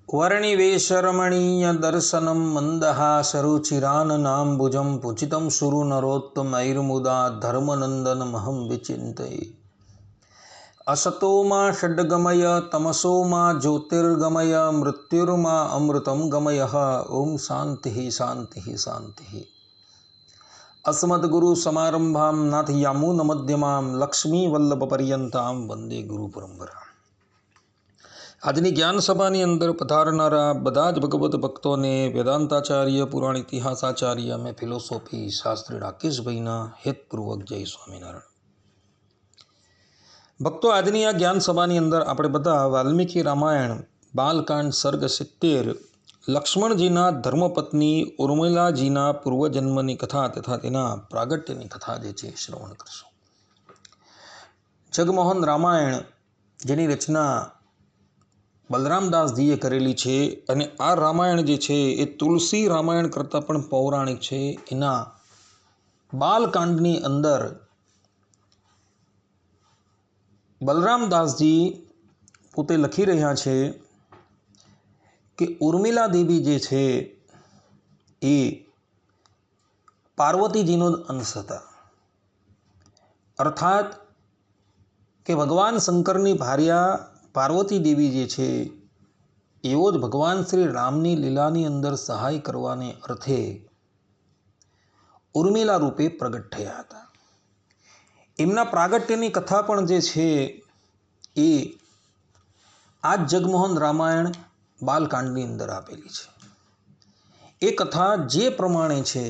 वर्णिवेशरमणीय दर्शनं मन्दहासरुचिराननाम्बुजं पूजितं सुरनरोत्तमैर्मुदा धर्मनन्दनमहं विचिन्तये। असतो मा षड्गमय तमसो मा ज्योतिर्गमय मृत्युर्मा अमृतं गमयः। ओम शांति शांति शांति। अस्मद्गुरुसमारंभां नाथयामुनमध्यमां लक्ष्मीवल्लभपर्यन्तां वंदे गुरुपरंपरा। આજની જ્ઞાન સભાની અંદર પધારનારા બધા જ ભગવત ભક્તોને વેદાંતાચાર્ય પુરાણ ઇતિહાસાચાર્ય અને ફિલોસોફી શાસ્ત્રી રાકેશભાઈના હેતપૂર્વક જય સ્વામિનારાયણ। ભક્તો, આજની આ જ્ઞાન સભાની અંદર આપણે બધા વાલ્મીકી રામાયણ બાલકાંડ સર્ગ 70 લક્ષ્મણજીના ધર્મપત્ની ઉર્મિલાજીના પૂર્વજન્મની કથા તથા તેના પ્રાગટ્યની કથા જે છે શ્રવણ કરશું। જગમોહન રામાયણ જેની રચના બલરામદાસજીએ કરેલી છે અને આ રામાયણ જે છે એ તુલસી રામાયણ કરતાં પણ પૌરાણિક છે। એના બાલકાંડની અંદર બલરામદાસજી પોતે લખી રહ્યા છે કે ઉર્મિલા દેવી જે છે એ પાર્વતીજીનો અંશ હતા, અર્થાત કે ભગવાન શંકરની ભાર્યા પાર્વતી દેવી જે છે એવો જ ભગવાન શ્રી રામની લીલાની અંદર સહાય કરવાને અર્થે ઉર્મિલા રૂપે પ્રગટ થયા હતા। એમના પ્રાગટ્યની કથા પણ જે છે એ આ જગમોહન રામાયણ બાલકાંડની અંદર આપેલી છે। એ કથા જે પ્રમાણે છે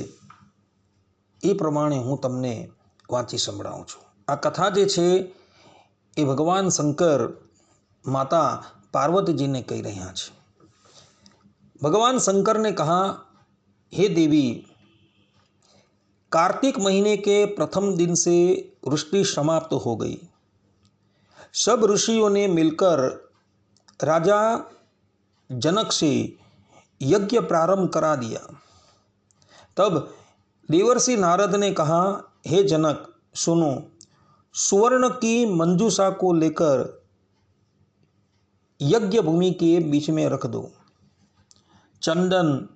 એ પ્રમાણે હું તમને વાંચી સંભળાવું છું। આ કથા જે છે એ ભગવાન શંકર माता पार्वती जी ने कह रहा है। भगवान शंकर ने कहा, हे देवी, कार्तिक महीने के प्रथम दिन से वृष्टि समाप्त हो गई। सब ऋषियों ने मिलकर राजा जनक से यज्ञ प्रारंभ करा दिया। तब देवर्षि नारद ने कहा, हे जनक सुनो, सुवर्ण की मंजूषा को लेकर यज्ञ भूमि के बीच में रख दो। चंदन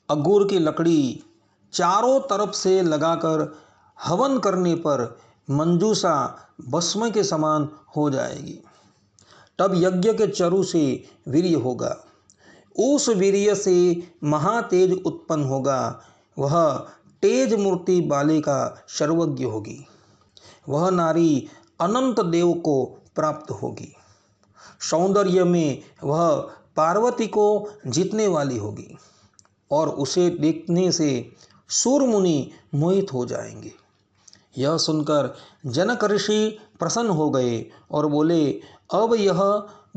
अंगूर की लकड़ी चारों तरफ से लगाकर हवन करने पर मंजूषा भस्म के समान हो जाएगी। तब यज्ञ के चरु से वीर्य होगा, उस वीर्य से महातेज उत्पन्न होगा। वह तेज मूर्ति बालिका सर्वज्ञ होगी। वह नारी अनंत देव को प्राप्त होगी। सौंदर्य में वह पार्वती को जीतने वाली होगी और उसे देखने से सूर मुनि मोहित हो जाएंगे। यह सुनकर जनक ऋषि प्रसन्न हो गए और बोले, अब यह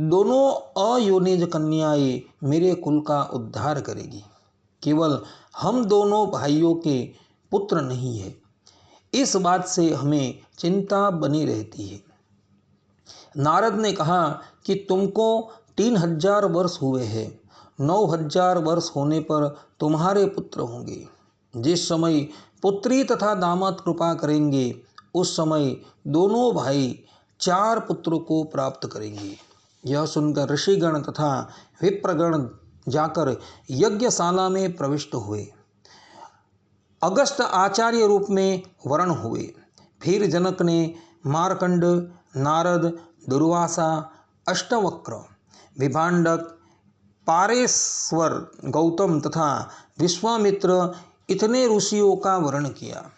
दोनों अयोनिज कन्याएं मेरे कुल का उद्धार करेगी। केवल हम दोनों भाइयों के पुत्र नहीं है, इस बात से हमें चिंता बनी रहती है। नारद ने कहा कि तुमको 3000 वर्ष हुए हैं, 9000 वर्ष होने पर तुम्हारे पुत्र होंगे। जिस समय पुत्री तथा दामाद कृपा करेंगे उस समय दोनों भाई 4 पुत्रों को प्राप्त करेंगे। यह सुनकर ऋषिगण तथा विप्रगण जाकर यज्ञशाला में प्रविष्ट हुए। अगस्त आचार्य रूप में वर्ण हुए। फिर जनक ने मार्कंड, नारद, दुर्वासा, अष्टवक्र, विभांडक, पारेश्वर, गौतम तथा विश्वामित्र इतने ऋषियों का वर्ण किया।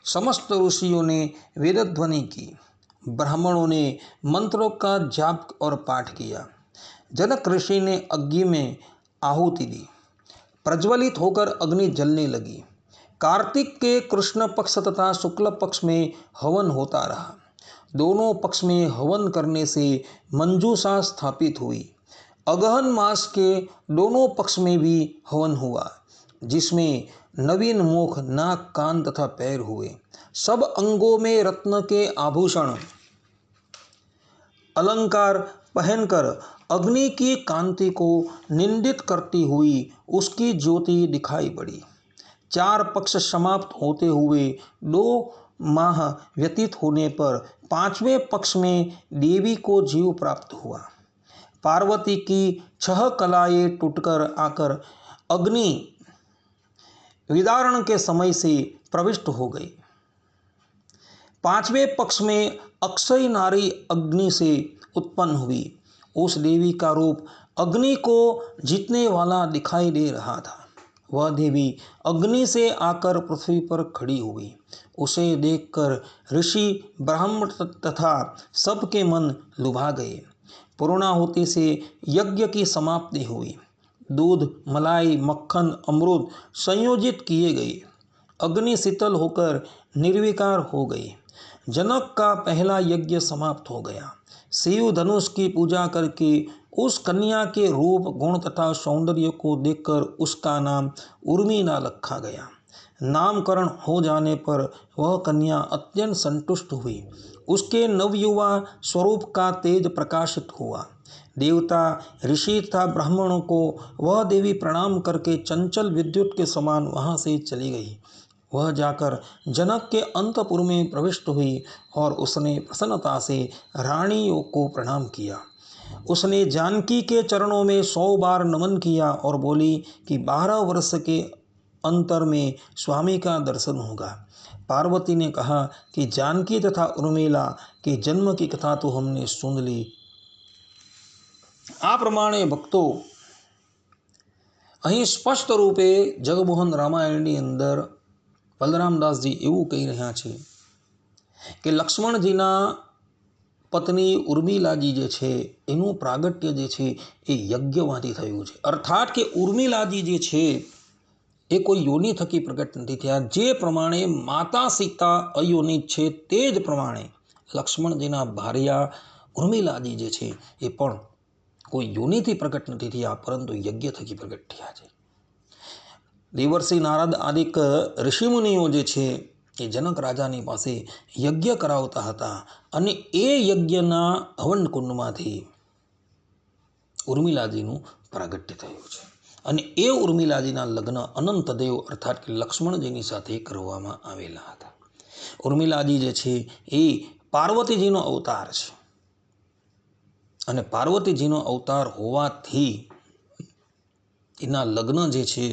समस्त ऋषियों ने वेदध्वनि की। ब्राह्मणों ने मंत्रों का जाप और पाठ किया। जनक ऋषि ने अग्नि में आहुति दी। प्रज्वलित होकर अग्नि जलने लगी। कार्तिक के कृष्ण पक्ष तथा शुक्ल पक्ष में हवन होता रहा। दोनों पक्ष में हवन करने से मंजूषा स्थापित हुई। अगहन मास के दोनों पक्ष में भी हवन हुआ, जिसमें नवीन मुख, नाक, कान तथा पैर हुए। सब अंगों में रत्न के आभूषण अलंकार पहनकर अग्नि की कांति को निंदित करती हुई उसकी ज्योति दिखाई पड़ी। 4 पक्ष समाप्त होते हुए 2 माह व्यतीत होने पर 5वें पक्ष में देवी को जीव प्राप्त हुआ। पार्वती की 6 कलाएं टूटकर आकर अग्नि विदारण के समय से प्रविष्ट हो गई। 5वें पक्ष में अक्षय नारी अग्नि से उत्पन्न हुई। उस देवी का रूप अग्नि को जीतने वाला दिखाई दे रहा था। वह देवी अग्नि से आकर पृथ्वी पर खड़ी हुई। उसे देखकर ऋषि, ब्राह्मण तथा सबके मन लुभा गए। पूर्णाहुति से यज्ञ की समाप्ति हुई। दूध, मलाई, मक्खन, अमृत संयोजित किए गए। अग्नि शीतल होकर निर्विकार हो गई। जनक का पहला यज्ञ समाप्त हो गया। शिव धनुष की पूजा करके उस कन्या के रूप, गुण तथा सौंदर्य को देखकर उसका नाम उर्मिला रखा गया। नामकरण हो जाने पर वह कन्या अत्यंत संतुष्ट हुई। उसके नवयुवा स्वरूप का तेज प्रकाशित हुआ। देवता, ऋषि तथा ब्राह्मणों को वह देवी प्रणाम करके चंचल विद्युत के समान वहाँ से चली गई। वह जाकर जनक के अंतपुर में प्रविष्ट हुई और उसने प्रसन्नता से रानियों को प्रणाम किया। उसने जानकी के चरणों में 100 बार नमन किया और बोली कि 12 वर्ष के अंतर में स्वामी का दर्शन होगा। पार्वती ने कहा कि जानकी तथा उर्मिला के जन्म की कथा तो हमने सुन ली। आ प्रमाणे भक्तो અહીં સ્પષ્ટ રૂપે જગમોહન રામાયણની અંદર બલરામદાસજી એવું કહી રહ્યા છે કે લક્ષ્મણજીના પત્ની ઉર્મિલાજી જે છે એનું પ્રાગટ્ય જે છે એ યજ્ઞમાંથી થયું છે। અર્થાત કે ઉર્મિલાજી જે છે એ કોઈ યોનિ થકી પ્રગટ નથી થયા। જે પ્રમાણે માતા સીતા અયોનિત છે તે જ પ્રમાણે લક્ષ્મણજીના ભાર્યા ઉર્મિલાજી જે છે એ પણ કોઈ યોનિથી પ્રગટ નથી થયા, પરંતુ યજ્ઞ થકી પ્રગટ થયા છે। દેવર્ષિ નારદ આદિક ઋષિમુનિઓ જે છે એ જનક રાજાની પાસે યજ્ઞ કરાવતા હતા અને એ યજ્ઞના હવન કુંડમાંથી ઉર્મિલાજીનું પ્રાગટ્ય થયું છે અને એ ઉર્મિલાજીના લગ્ન અનંતદેવ અર્થાત કે લક્ષ્મણજીની સાથે કરવામાં આવેલા હતા। ઉર્મિલાજી જે છે એ પાર્વતીજીનો અવતાર છે અને પાર્વતીજીનો અવતાર હોવાથી એના લગ્ન જે છે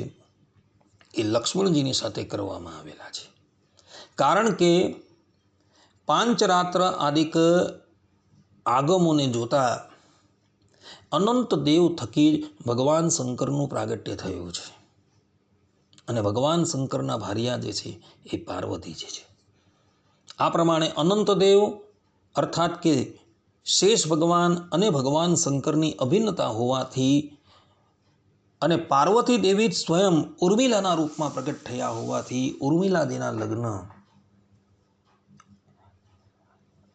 એ લક્ષ્મણજીની સાથે કરવામાં આવેલા છે। કારણ કે પાંચરાત્ર આદિક આગમોને જોતા અનંત દેવ થકી ભગવાન શંકરનું પ્રાગટ્ય થયું છે અને ભગવાન શંકરના ભાર્યા જે છે એ પાર્વતીજી છે। આ પ્રમાણે અનંત દેવ અર્થાત કે શેષ ભગવાન અને ભગવાન શંકરની અભિન્નતા હોવાથી અને પાર્વતી દેવી સ્વયં ઉર્મિલાના રૂપમાં પ્રગટ થયા હોવાથી ઉર્મિલાજીના લગ્ન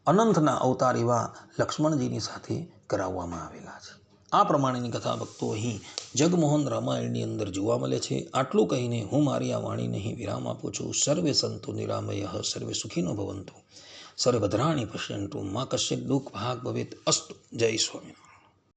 અનંતના અવતાર એવા લક્ષ્મણજીની સાથે કરાવવામાં આવેલા છે। આ પ્રમાણેની કથા ભક્તો અહીં જગમોહન રામાયણની અંદર જોવા મળે છે। આટલું કહીને હું મારી આ વાણીને અહીં વિરામ આપું છું। સર્વે સંતુ નિરામયઃ, સર્વે સુખીનો ભવંતુ, સર્વે ભદ્રાણિ પશ્યન્તુ, મા કશ્ચિત દુઃખ ભાગ ભવેત અસ્તુ। જય સ્વામિનારાયણ।